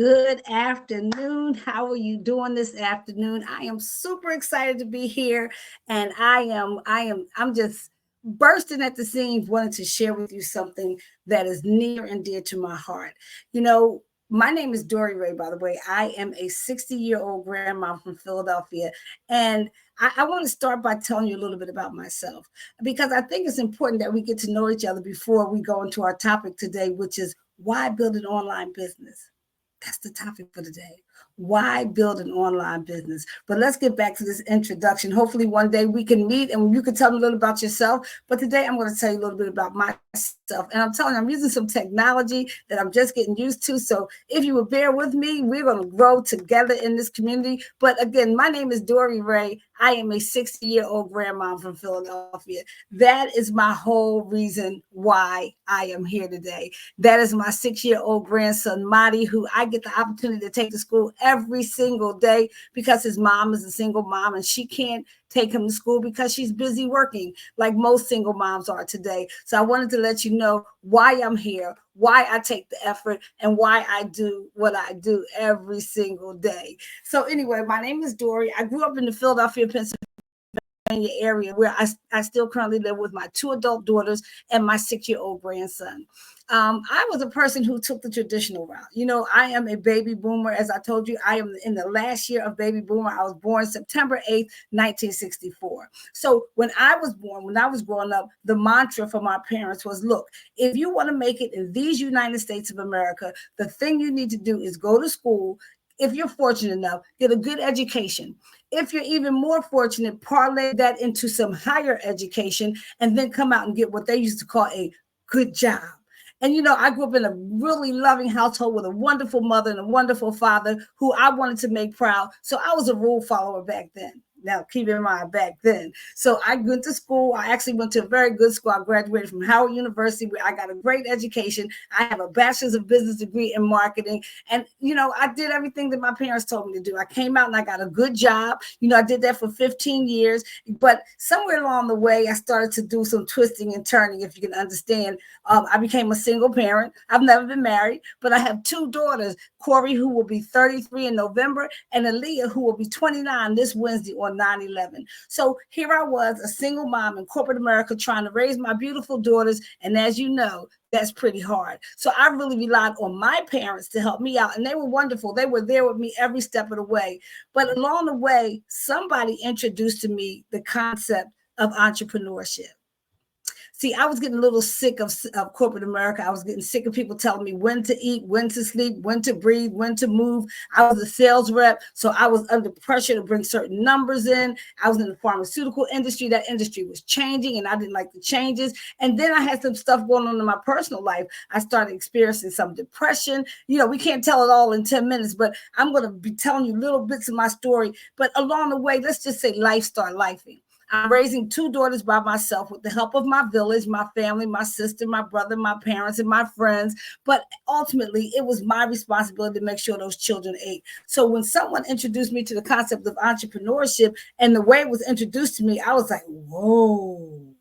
Good afternoon. How are you doing this afternoon? I am super excited to be here and I'm just bursting at the seams wanting to share with you something that is near and dear to my heart. You know, my name is Dori Ray, by the way. I am a 60-year-old grandma from Philadelphia. And I want to start by telling you a little bit about myself because I think it's important that we get to know each other before we go into our topic today, which is why build an online business? That's the topic for today. Why build an online business? But let's get back to this introduction. Hopefully, one day we can meet and you can tell me a little about yourself. But today, I'm going to tell you a little bit about myself. And I'm telling you, I'm using some technology that I'm just getting used to. So if you will bear with me, we're going to grow together in this community. But again, my name is Dori Ray. I am a 60-year-old grandmom from Philadelphia. That is my whole reason why I am here today. That is my 6-year-old grandson, Marty, who I get the opportunity to take to school every single day because his mom is a single mom and she can't take him to school because she's busy working like most single moms are today. So I wanted to let you know why I'm here, why I take the effort, and why I do what I do every single day. So anyway, my name is Dori. I grew up in the Philadelphia, Pennsylvania area where I still currently live with my 2 adult daughters and my 6-year-old grandson. I was a person who took the traditional route. You know, I am a baby boomer. As I told you, I am in the last year of baby boomer. I was born September 8th, 1964. So when I was born, when I was growing up, the mantra from my parents was, look, if you want to make it in these United States of America, the thing you need to do is go to school. If you're fortunate enough, get a good education. If you're even more fortunate, parlay that into some higher education and then come out and get what they used to call a good job. And, you know, I grew up in a really loving household with a wonderful mother and a wonderful father who I wanted to make proud. So I was a rule follower back then. Now, keep in mind, back then. So I went to school. I actually went to a very good school. I graduated from Howard University, where I got a great education. I have a bachelor's of business degree in marketing. And, you know, I did everything that my parents told me to do. I came out and I got a good job. You know, I did that for 15 years. But somewhere along the way, I started to do some twisting and turning, if you can understand. I became a single parent. I've never been married, but I have 2 daughters, Corey, who will be 33 in November, and Aaliyah, who will be 29 this Wednesday on 9/11. So here I was, a single mom in corporate America trying to raise my beautiful daughters. And as you know, that's pretty hard. So I really relied on my parents to help me out. And they were wonderful. They were there with me every step of the way. But along the way, somebody introduced to me the concept of entrepreneurship. See, I was getting a little sick of corporate America. I was getting sick of people telling me when to eat, when to sleep, when to breathe, when to move. I was a sales rep, so I was under pressure to bring certain numbers in. I was in the pharmaceutical industry. That industry was changing, and I didn't like the changes. And then I had some stuff going on in my personal life. I started experiencing some depression. You know, we can't tell it all in 10 minutes, but I'm going to be telling you little bits of my story. But along the way, let's just say life started lifing. I'm raising 2 daughters by myself with the help of my village, my family, my sister, my brother, my parents, and my friends. But ultimately, it was my responsibility to make sure those children ate. So when someone introduced me to the concept of entrepreneurship and the way it was introduced to me, I was like, whoa,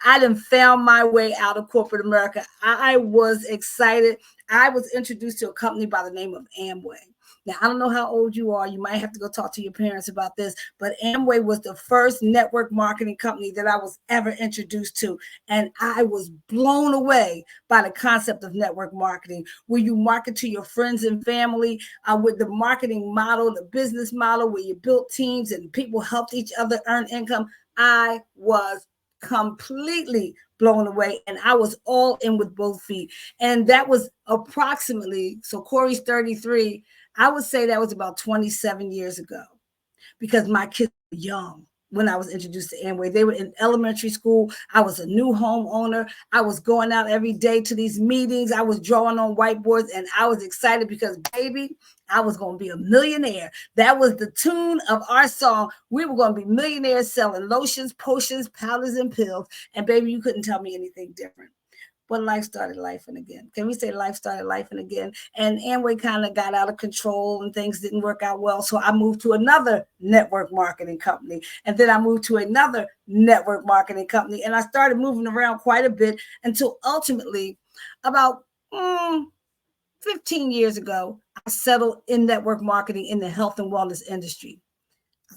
I done found my way out of corporate America. I was excited. I was introduced to a company by the name of Amway. Now, I don't know how old you are. You might have to go talk to your parents about this, but Amway was the first network marketing company that I was ever introduced to. And I was blown away by the concept of network marketing, where you market to your friends and family with the marketing model, the business model, where you built teams and people helped each other earn income. I was completely blown away, and I was all in with both feet. And that was approximately, so Corey's 33, I would say that was about 27 years ago, because my kids were young when I was introduced to Amway. They were in elementary school. I was a new homeowner. I was going out every day to these meetings. I was drawing on whiteboards, and I was excited because, baby, I was going to be a millionaire. That was the tune of our song. We were going to be millionaires selling lotions, potions, powders, and pills. And baby, you couldn't tell me anything different. But life started lifing again. Can we say life started lifing again? And Amway kind of got out of control and things didn't work out well. So I moved to another network marketing company. And then I moved to another network marketing company. And I started moving around quite a bit until ultimately about 15 years ago, I settled in network marketing in the health and wellness industry.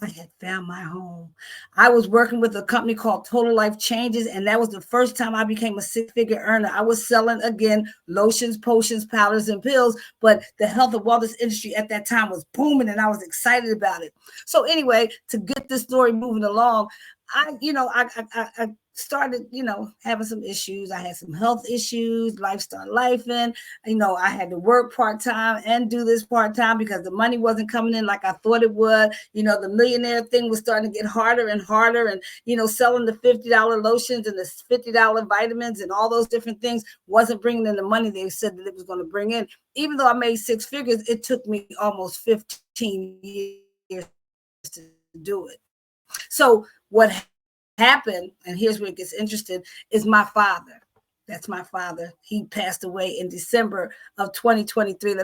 I had found my home. I was working with a company called Total Life Changes, and that was the first time I became a six-figure earner. I was selling, again, lotions, potions, powders, and pills, but the health and wellness industry at that time was booming, and I was excited about it. So anyway, to get this story moving along, I started, having some issues. I had some health issues, lifestyle life in, I had to work part-time and do this part-time because the money wasn't coming in like I thought it would. The millionaire thing was starting to get harder and harder. And, selling the $50 lotions and the $50 vitamins and all those different things wasn't bringing in the money they said that it was going to bring in. Even though I made six figures, it took me almost 15 years to do it. So what happened, and here's where it gets interesting, is my father. That's my father. He passed away in December of 2023.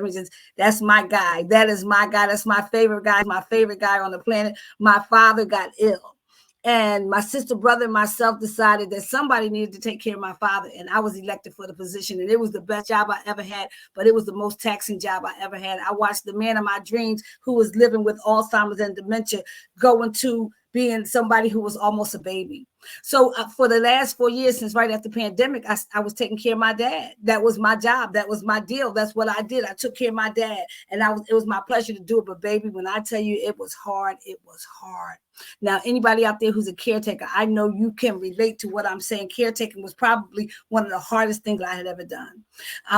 That's my guy. That is my guy. That's my favorite guy. My favorite guy on the planet. My father got ill. And my sister, brother, and myself decided that somebody needed to take care of my father. And I was elected for the position. And it was the best job I ever had, but it was the most taxing job I ever had. I watched the man of my dreams, who was living with Alzheimer's and dementia, go into being somebody who was almost a baby. So for the last 4 years, since right after the pandemic, I was taking care of my dad. That was my job. That was my deal. That's what I did. I took care of my dad, and it was my pleasure to do it. But baby, when I tell you it was hard, it was hard. Now, anybody out there who's a caretaker, I know you can relate to what I'm saying. Caretaking was probably one of the hardest things I had ever done.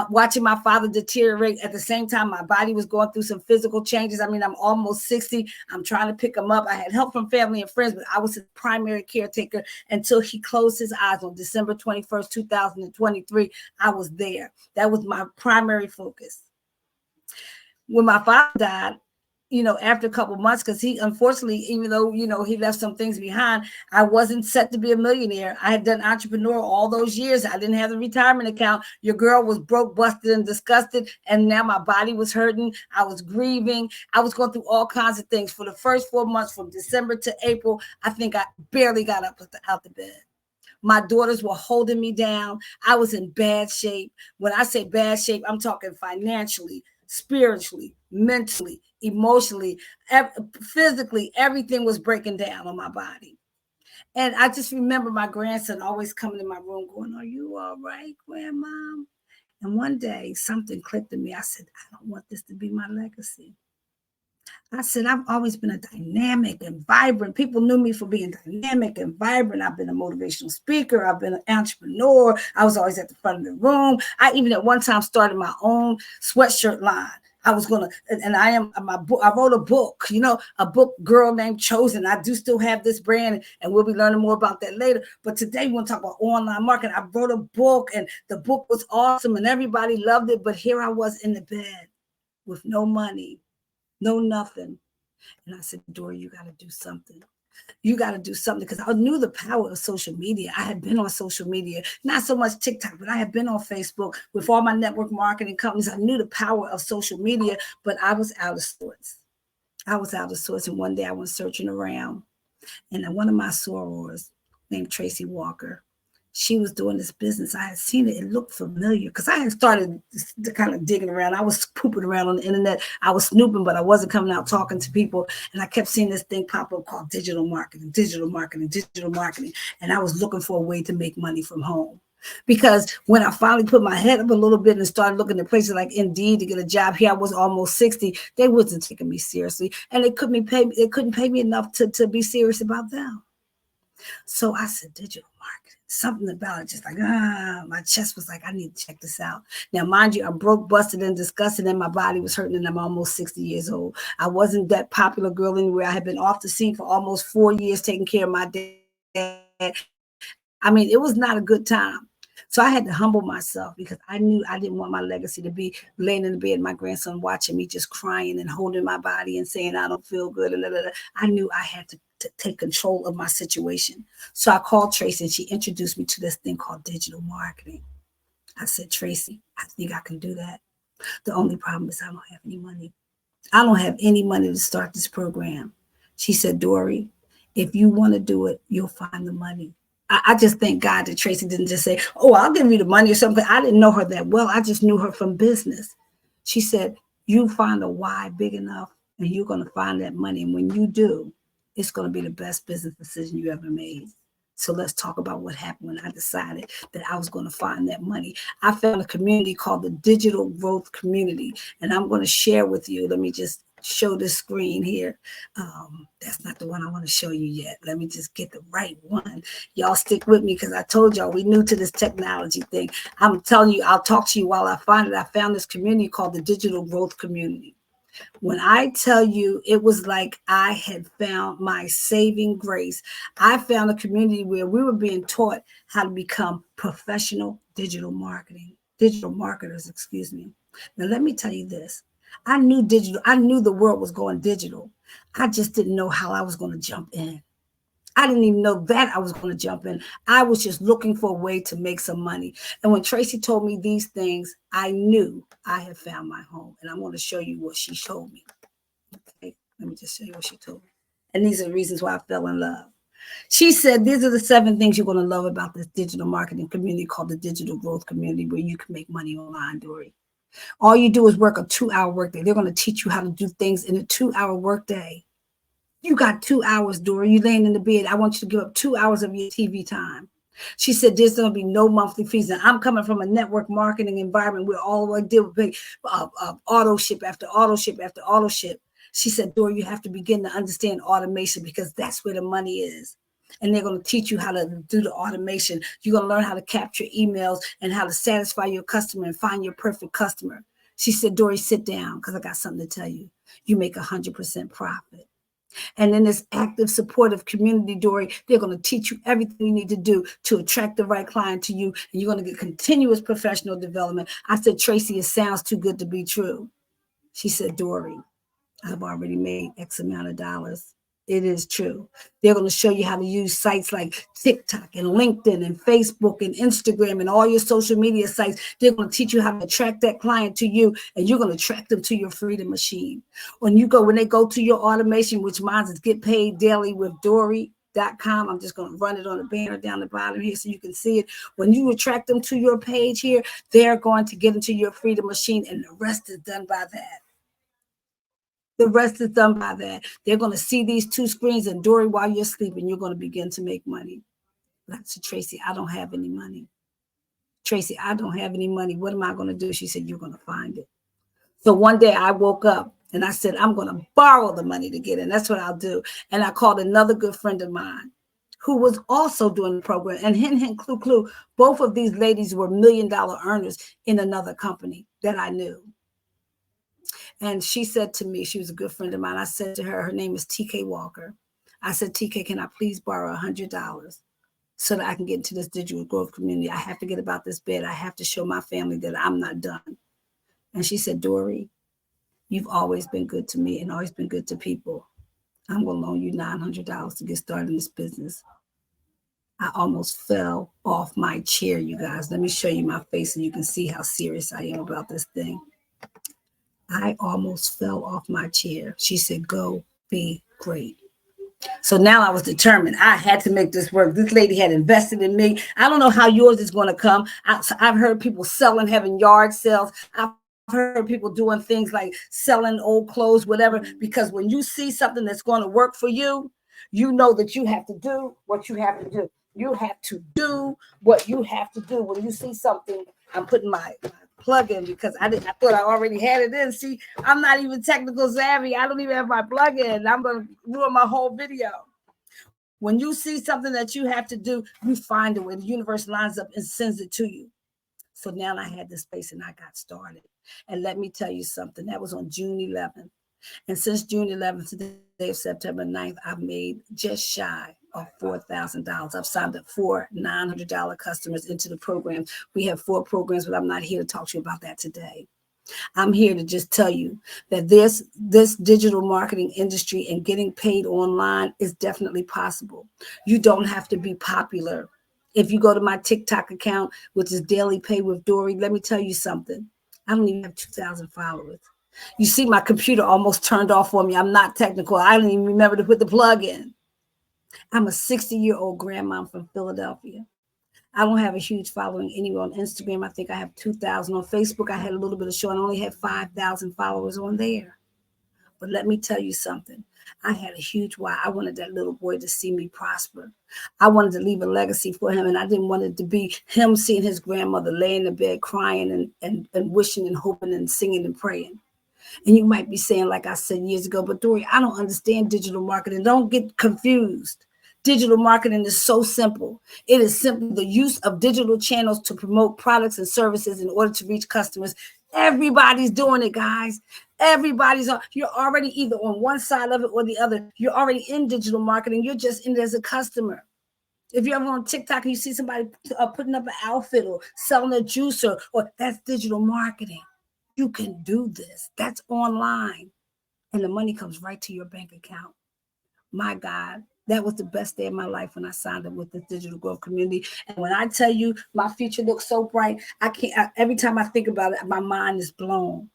Watching my father deteriorate at the same time, my body was going through some physical changes. I mean, I'm almost 60. I'm trying to pick him up. I had help from family and friends, but I was his primary caretaker until he closed his eyes on December 21st, 2023. I was there. That was my primary focus. When my father died, after a couple of months, because he, unfortunately, even though, he left some things behind, I wasn't set to be a millionaire. I had done entrepreneur all those years. I didn't have the retirement account. Your girl was broke, busted, and disgusted. And now my body was hurting. I was grieving. I was going through all kinds of things. For the first 4 months, from December to April, I think I barely got up out the bed. My daughters were holding me down. I was in bad shape. When I say bad shape, I'm talking financially, spiritually, mentally, emotionally, physically. Everything was breaking down on my body. And I just remember my grandson always coming in my room going, "Are you all right, grandmom?" And one day something clicked in me. I said, "I don't want this to be my legacy." I said, I've always been a dynamic and vibrant. People knew me for being dynamic and vibrant. I've been a motivational speaker. I've been an entrepreneur. I was always at the front of the room. I even at one time started my own sweatshirt line. I was going to, and I wrote a book, a book, Girl Named Chosen. I do still have this brand, and we'll be learning more about that later. But today we want to talk about online marketing. I wrote a book, and the book was awesome, and everybody loved it. But here I was in the bed with no money, no nothing. And I said, Dori, you got to do something. You got to do something, because I knew the power of social media. I had been on social media, not so much TikTok, but I had been on Facebook with all my network marketing companies. I knew the power of social media, but I was out of sorts. And one day I went searching around, and one of my sorors named Tracy Walker, she was doing this business. I had seen it. It looked familiar because I had started kind of digging around. I was pooping around on the internet. I was snooping, but I wasn't coming out talking to people. And I kept seeing this thing pop up called digital marketing. And I was looking for a way to make money from home. Because when I finally put my head up a little bit and started looking at places like Indeed to get a job, here I was almost 60. They wasn't taking me seriously. And they couldn't pay me enough to be serious about them. So I said, digital marketing. Something about it, just like, my chest was like, I need to check this out. Now, mind you, I'm broke, busted, and disgusted, and my body was hurting, and I'm almost 60 years old. I wasn't that popular girl anywhere. I had been off the scene for almost 4 years taking care of my dad. I mean, it was not a good time. So I had to humble myself, because I knew I didn't want my legacy to be laying in the bed, my grandson watching me just crying and holding my body and saying, I don't feel good. And I knew I had to take control of my situation. So I called Tracy, and she introduced me to this thing called digital marketing. I said, Tracy, I think I can do that. The only problem is I don't have any money. I don't have any money to start this program. She said, Dori, if you want to do it, you'll find the money. I just thank God that Tracy didn't just say, oh, I'll give you the money or something. I didn't know her that well. I just knew her from business. She said, you find a why big enough and you're going to find that money. And when you do, it's going to be the best business decision you ever made. So let's talk about what happened when I decided that I was going to find that money. I found a community called the Digital Growth Community, and I'm going to share with you. Let me just show this screen here. That's not the one I want to show you yet. Let me just get the right one. Y'all stick with me because I told y'all we new to this technology thing. I'm telling you, I'll talk to you while I find it. I found this community called the Digital Growth Community. When I tell you, it was like I had found my saving grace. I found a community where we were being taught how to become professional digital marketers, excuse me. Now, let me tell you this. I knew the world was going digital. I just didn't know how I was going to jump in. I didn't even know that I was going to jump in. I was just looking for a way to make some money. And when Tracy told me these things, I knew I had found my home. And I'm going to show you what she told me. Okay, let me just show you what she told me. And these are the reasons why I fell in love. She said, these are the 7 things you're going to love about this digital marketing community called the Digital Growth Community, where you can make money online, Dori. All you do is work a 2-hour workday. They're going to teach you how to do things in a 2-hour workday. You got 2 hours, Dori. You laying in the bed. I want you to give up 2 hours of your TV time. She said, there's going to be no monthly fees. And I'm coming from a network marketing environment where all I did was pay auto ship after auto ship after auto ship. She said, Dori, you have to begin to understand automation because that's where the money is. And they're going to teach you how to do the automation. You're going to learn how to capture emails and how to satisfy your customer and find your perfect customer. She said, Dori, sit down because I got something to tell you. You make 100% profit. And in this active, supportive community, Dori, they're going to teach you everything you need to do to attract the right client to you. And you're going to get continuous professional development. I said, Tracy, it sounds too good to be true. She said, Dori, I've already made X amount of dollars. It is true. They're going to show you how to use sites like TikTok and LinkedIn and Facebook and Instagram and all your social media sites. They're going to teach you how to attract that client to you, and you're going to attract them to your freedom machine. When they go to your automation, which mine is Get Paid Daily with Dori.com. I'm just going to run it on the banner down the bottom here so you can see it. When you attract them to your page here, they're going to get into your freedom machine, and the rest is done by that. The rest is done by that. They're going to see these 2 screens, and Dori, while you're sleeping, you're going to begin to make money. I said, Tracy, I don't have any money. Tracy, I don't have any money. What am I going to do? She said, you're going to find it. So one day I woke up and I said, I'm going to borrow the money to get in. That's what I'll do. And I called another good friend of mine who was also doing the program. And hint, hint, clue, clue, both of these ladies were $1 million earners in another company that I knew. And she said to me, she was a good friend of mine. I said to her, her name is TK Walker. I said, TK, can I please borrow $100 so that I can get into this digital growth community? I have to get about this bed. I have to show my family that I'm not done. And she said, Dori, you've always been good to me and always been good to people. I'm going to loan you $900 to get started in this business. I almost fell off my chair, you guys. Let me show you my face so you can see how serious I am about this thing. I almost fell off my chair. She said, go be great. So now I was determined. I had to make this work. This lady had invested in me. I don't know how yours is going to come. I've heard people selling, having yard sales. I've heard people doing things like selling old clothes, whatever, because when you see something that's going to work for you, you know that you have to do what you have to do. You have to do what you have to do. When you see something, I'm putting my plug in because I thought I already had it in. See, I'm not even technical savvy. I don't even have my plug in. I'm going to ruin my whole video. When you see something that you have to do, you find it when the universe lines up and sends it to you. So now I had this space and I got started. And let me tell you something. That was on June 11th. And since June 11th to the day of September 9th, I've made just shy of $4,000. I've signed up 4 $900 customers into the program. We have 4 programs, but I'm not here to talk to you about that today. I'm here to just tell you that this digital marketing industry and getting paid online is definitely possible. You don't have to be popular. If you go to my TikTok account, which is Daily Pay with Dori, let me tell you something. I don't even have 2,000 followers. You see, my computer almost turned off on me. I'm not technical. I don't even remember to put the plug in. I'm a 60-year-old grandmom from Philadelphia. I don't have a huge following anywhere on Instagram. I think I have 2,000 on Facebook. I had a little bit of show. I only had 5,000 followers on there. But let me tell you something. I had a huge why. I wanted that little boy to see me prosper. I wanted to leave a legacy for him, and I didn't want it to be him seeing his grandmother lay in the bed crying and wishing and hoping and singing and praying. And you might be saying, like I said years ago, but Dori, I don't understand digital marketing. Don't get confused. Digital marketing is so simple. It is simply the use of digital channels to promote products and services in order to reach customers. Everybody's doing it, guys. You're already either on one side of it or the other. You're already in digital marketing. You're just in it as a customer. If you're ever on TikTok and you see somebody putting up an outfit or selling a juicer, or that's digital marketing. You can do this. That's online. And the money comes right to your bank account. My God, that was the best day of my life when I signed up with the digital growth community. And when I tell you my future looks so bright, every time I think about it, my mind is blown.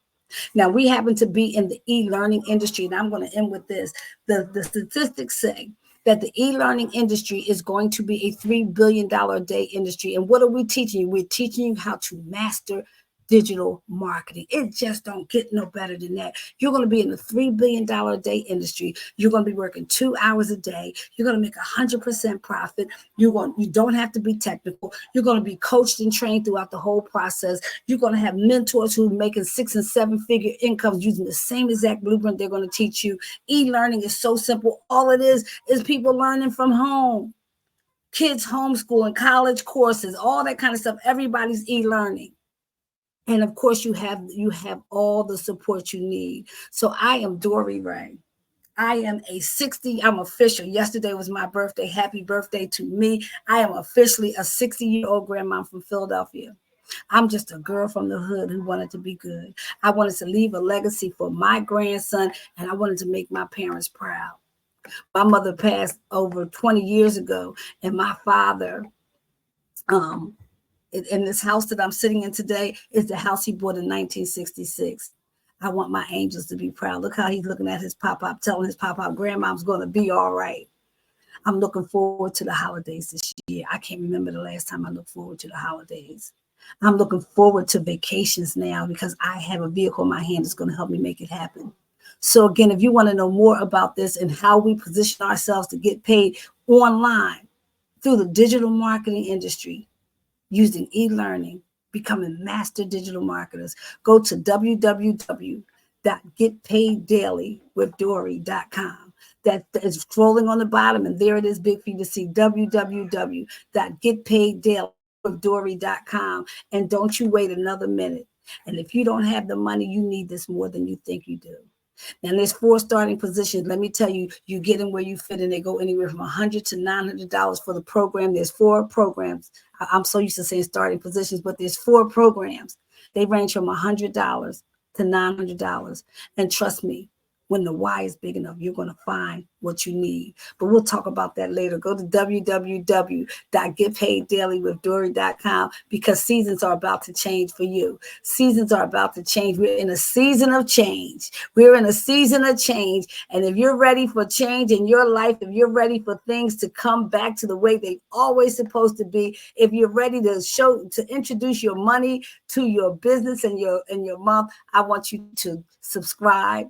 Now, we happen to be in the e-learning industry, and I'm going to end with this. The statistics say that the e-learning industry is going to be a $3 billion a day industry. And what are we teaching you? We're teaching you how to master digital marketing. It just don't get no better than that. You're going to be in the $3 billion a day industry. You're going to be working 2 hours a day. You're going to make 100% profit. You don't have to be technical. You're going to be coached and trained throughout the whole process. You're going to have mentors who are making 6 and 7 figure incomes using the same exact blueprint they're going to teach you. E-learning is so simple. All it is people learning from home. Kids homeschooling, college courses, all that kind of stuff. Everybody's e-learning. And of course, you have all the support you need. So I am Dori Ray. I am I'm official. Yesterday was my birthday. Happy birthday to me. I am officially a 60-year-old grandmom from Philadelphia. I'm just a girl from the hood who wanted to be good. I wanted to leave a legacy for my grandson, and I wanted to make my parents proud. My mother passed over 20 years ago, and my father, in this house that I'm sitting in today, is the house he bought in 1966. I want my angels to be proud. Look how he's looking at his pop-up, telling his pop-up, grandmom's going to be all right. I'm looking forward to the holidays this year. I can't remember the last time I looked forward to the holidays. I'm looking forward to vacations now because I have a vehicle in my hand that's going to help me make it happen. So again, if you want to know more about this and how we position ourselves to get paid online through the digital marketing industry, using e-learning, becoming master digital marketers, go to www.getpaiddailyWithDori.com. That is scrolling on the bottom, and there it is big for you to see, www.getpaiddailyWithDori.com. And don't you wait another minute. And if you don't have the money, you need this more than you think you do. And there's 4 starting positions. Let me tell you, you get in where you fit, and they go anywhere from $100 to $900 for the program. There's 4 programs. I'm so used to saying starting positions, but there's 4 programs. They range from $100 to $900. And trust me, when the why is big enough, you're going to find what you need. But we'll talk about that later. Go to www.getpaiddailyWithDori.com because seasons are about to change for you. Seasons are about to change. We're in a season of change. We're in a season of change. And if you're ready for change in your life, if you're ready for things to come back to the way they've always supposed to be, if you're ready to introduce your money to your business and your month, I want you to subscribe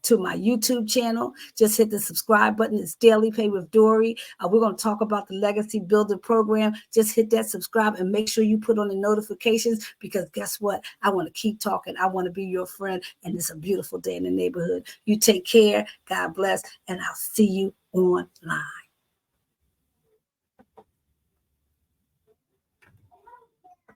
to my YouTube channel. Just hit the subscribe button. It's Daily Pay with Dori. We're going to talk about the Legacy Builder program. Just hit that subscribe and make sure you put on the notifications because guess what? I want to keep talking. I want to be your friend, and it's a beautiful day in the neighborhood. You take care. God bless, and I'll see you online.